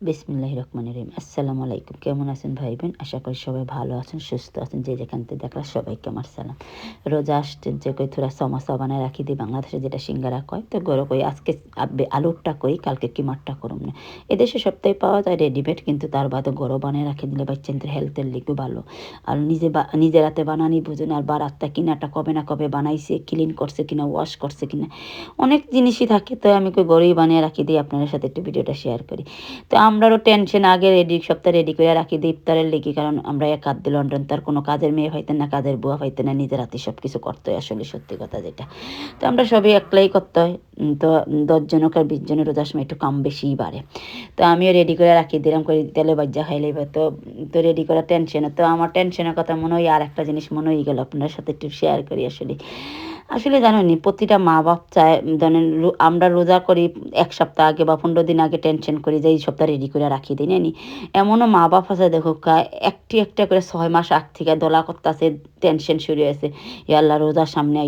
বিসমিল্লাহির রহমানির রহিম। আসসালামু আলাইকুম। কেমন আছেন ভাই বোন? আশা করি সবাই ভালো আছেন, সুস্থ আছেন। যে যেখান থেকে দেখলা সবাইকে আমার সালাম। রোজা আসছে যে কই থোড়া সমোসা বানায় রাখি দিই, বাংলাদেশে যেটা সিঙ্গারা কয়। তো গরো কই আজকে আলুরটা করি, কালকে কিমারটা করুম না। এদেশে সপ্তাহে পাওয়া যায় রেডিমেড, কিন্তু তার বাদে গরো বানায় রাখি দিলে বাচ্চাদের হেলথের লিগও ভালো। আর নিজের হাতে বানানি বুঝুন, আর বারাতটা কিনাটা কবে না কবে বানাইছে, ক্লিন করছে কিনা, ওয়াশ করছে কিনা, অনেক জিনিসই থাকে। তো আমি কই গরোই বানিয়ে রাখি দিই, আপনাদের সাথে একটু ভিডিওটা শেয়ার করি। তো আমরারও টেনশন আগে সপ্তাহে রেডি করে রাখি দিই ইফতারের লেগে, কারণ আমরা এক হাত দিয়ে লন্ডন, তার কোনো কাজের মেয়ে পাইতেন না, কাজের বুয়া পাইতেন না, নিজের হাতে সব কিছু করতে হয়, আসলে সত্যি কথা যেটা। তো আমরা সবই একলাই করতে হয়। তো 10 আর 20 রোজার সময় একটু কম বেশিই বাড়ে। তো আমিও রেডি করে রাখি দিলাম, করে তেলে বাজ্যা খাইলেই তো তো রেডি করা টেনশনে। তো আমার টেনশনের কথা মনে হয় আর একটা জিনিস মনে হয়ে গেল, আপনার সাথে একটু শেয়ার করি। আসলে জানেননি, প্রতিটা মা বাপ চায়, ধরেন আমরা রোজা করি 1 সপ্তাহ আগে বা 15 দিন আগে টেনশন করি যে এই সপ্তাহ রেডি করে রাখি দিই নানি। এমনও মা বাপ আছে দেখো, একটা করে 6 মাস আগ থেকে দোলা করতেছে, টেনশন শুরু হয়েছে। আল্লাহ রোজার সামনে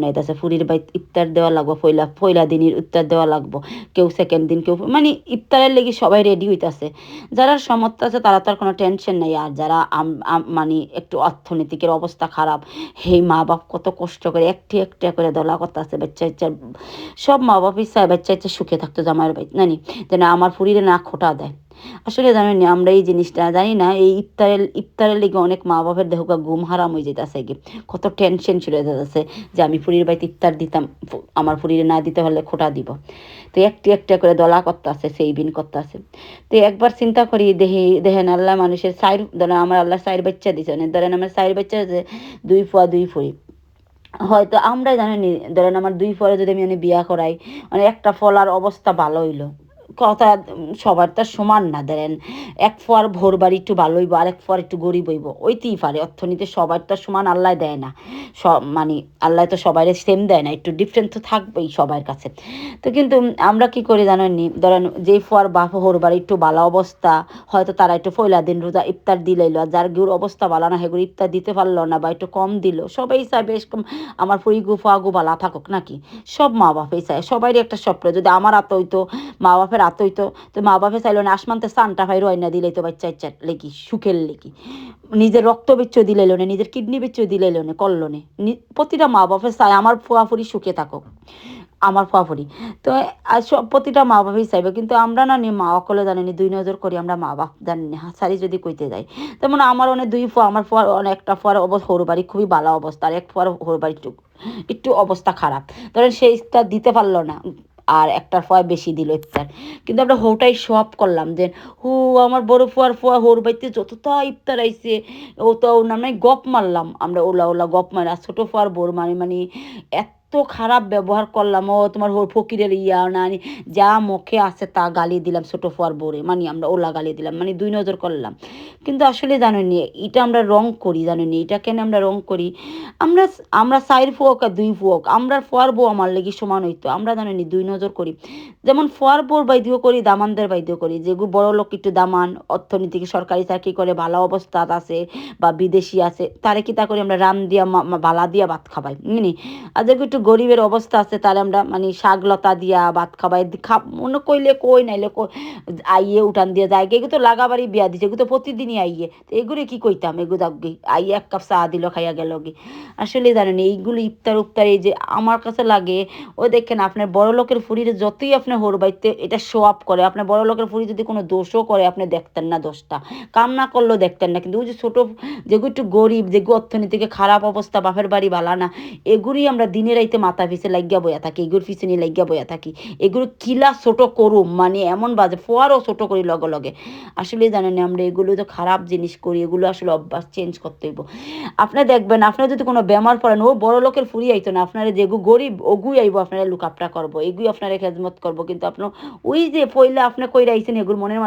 আইতাছে, ফুরির বাই ইফতার দেওয়া লাগবো, পয়লা দিনের ইফতার দেওয়া লাগবো, কেউ সেকেন্ড দিন, কেউ মানে ইফতারের লেগে সবাই রেডি হইতাছে। যারা সামর্থ্য আছে তারা তো আর কোনো টেনশন নেই। আর যারা মানে একটু অর্থনৈতিকের অবস্থা খারাপ, সেই মা বাপ কত কষ্ট করে একটা করে দলা করতেছে। বাচ্চা সব মা বাপই চায় বাচ্চা সুখে থাকতো, জামাইয়ের বাই নানি, যেন আমার ফুরিরে না খোটা দেয়। আসলে জানেন, আমরা এই জিনিসটা জানি না, এই ইফতারের লিগে অনেক মা বাপের দেহ ঘুম হারাম হয়ে যেতেছে, কত টেনশন চলে যেতেছে যে আমি ফুরির বাড়িতে ইফতার দিতাম, আমার ফুরিরে না দিতে পারলে খোটা দিব। তো একটা করে দলা করতে আছে, সেই বিন করতে আছে। তো একবার চিন্তা করি, দেখেন আল্লাহ মানুষের ধরেন আমার আল্লাহ সাইর বাচ্চা দিছে, ধরেন আমার সাইর বাচ্চা আছে 2 ফুয়া 2 ফুরি। হয়তো আমরাই জানি, ধরেন আমার 2 ফুয়ারে যদি আমি বিয়া করাই, মানে একটা ফলার অবস্থা ভালো হইলো কথা, সবার তার সমান না। ধরেন 1 ফুয়ার ভোর বাড়ি একটু ভালো হইব, আর 1 ফুয়ার একটু গরিব হইব, ওইতেই পারে। অর্থনীতি সবার তার সমান আল্লাহ দেয় না, সব মানে আল্লাহ তো সবাই সেম দেয় না, একটু ডিফারেন্ট তো থাকবেই সবার কাছে। তো কিন্তু আমরা কি করি জানেননি, ধরেন যেই ফুয়ার ভোর বাড়ি একটু ভালো অবস্থা, হয়তো তারা একটু পয়লা দিন রোজা ইফতার দিলাইলো, আর যার গুর অবস্থা ভালো না সেগুলো ইফতার দিতে পারলো না বা একটু কম দিল, সবাই চায় বেশ কম আমার ফুইগু ফাগু ভালো থাকুক নাকি। সব মা বাপই চায়, সবারই একটা স্বপ্ন, যদি আমার আত হইতো, মা বাপের আত হইতো, তো মা বাপে চাইলো না আসমানতে চানটা ভাই রয়না দিলেই তো বাচ্চা ইচ্ছা লেগি সুখের লেগি, নিজের রক্ত বেচ্চ দিলাইলো না, নিজের কিডনি বেচ্চ দিলাইলো না, করলো না। প্রতিটা মা বাপে চায় আমার ফুয়াফুরি সুখে থাকুক, আমার ফুয়াফুরি। তো সব প্রতিটা মা বাপই চাইবে, কিন্তু আমরা না মা অকলে জানিনি, 2 নজর করি আমরা মা বাপ জানি হাসারি যদি কইতে যাই। তেমন আমার অনেক 2 ফুয়া, আমার ফুয়ার অনেক একটা ফুয়ার হরু বাড়ি খুবই ভালো অবস্থা, আর এক ফুয়ার হরু বাড়ি একটু অবস্থা খারাপ, ধরেন সেইটা দিতে পারলো না, আর একটার ফুয়া বেশি দিল ইফতার। কিন্তু আমরা হোটাই সব করলাম যে আমার বড় ফুয়া হোর বাড়িতে যতটা ইফতার আইছে, ও তো মানে গপ মারলাম আমরা, ওলা গপ মারা। ছোট ফুয়ার বোর মানে এত খারাপ ব্যবহার করলাম, ও তোমার ফকিরের ইয়া না, যা মুখে আছে তা গালি দিলাম ছোট ফুয়ার বোরে, মানে আমরা ওলা গালি দিলাম, মানে 2 নজর করলাম। কিন্তু আসলে জানেননি, এটা আমরা রং করি, জানেননি এটা কেন আমরা রং করি। আমরা আমরা 4 ফুয়ক আর 2 ফুয়ক, আমরা ফুয়ার বউ আমার লেগে সমান হইতো, আমরা জানেননি 2 নজর করি। যেমন ফুয়ার বউর বাইদিও করি, দামানদের বাইদিও করি, যেগুলো বড় লোক একটু দামান, অর্থনীতিকে সরকারি চাকরি করে ভালো অবস্থা আছে বা বিদেশি আছে, তারে কি তা করি আমরা রাম দিয়া বালা দিয়া ভাত খাবাই নি। আর যেগুলো একটু গরিবের অবস্থা আছে তারে আমরা মানে শাক লতা দিয়া ভাত খাবাই, মনে কইলে কই নাইলে আইয়ে উঠান দিয়ে যায়, এগুলো তো লাগাবাড়ি বিয়া দিছে, এগুলো তো প্রতিদিনই আইয়ে। তো এগুলো কি কইতাম, এগুলো দাগি আইয়ে 1 কাপ চা দিল, খাইয়া গেল গি। আসলে জানেন এইগুলো ইফতার উফতার এই যে আমার কাছে লাগে, ও দেখেন আপনার বড় লোকের ফুরিরে যতই আপনি হোর বাইতে এটা শো আপ করে, আপনার বড় লোকের ফুরি যদি কোনো দোষও করে আপনি দেখতেন না, দোষটা কাম না করলেও দেখতেন না। কিন্তু ওই যে ছোটো যেগুলো একটু গরিব, যেগুলো অর্থনীতিকে খারাপ অবস্থা, বাপের বাড়ি বালা না, এগুলোই আমরা দিনে রাইতে মাথা পিছে লাগিয়া বইয়া থাকি, এগুলোর পিছনে লাগিয়া বইয়া থাকি। এগুলো কিলা ছোট করুম, মানে এমন বাজে ফোয়ারও ছোট করি লগে লগে। আসলে জানেন আমরা এগুলো তো খারাপ জিনিস করি, এগুলো আসলে অভ্যাস চেঞ্জ করতে হইব। আপনি দেখবেন আপনার যদি কোনো বেমার পড়েন, ও বড় লোকের ফুরি আইতো না, আপনারা যেগু গরিব ওগুই আইব, আপনারা লুকাপটা করবো, এগুই আপনারা খেজমত করবো। কিন্তু আপনার ওই যে পয়লা আপনি কইরা আইছেন এগুলো মনের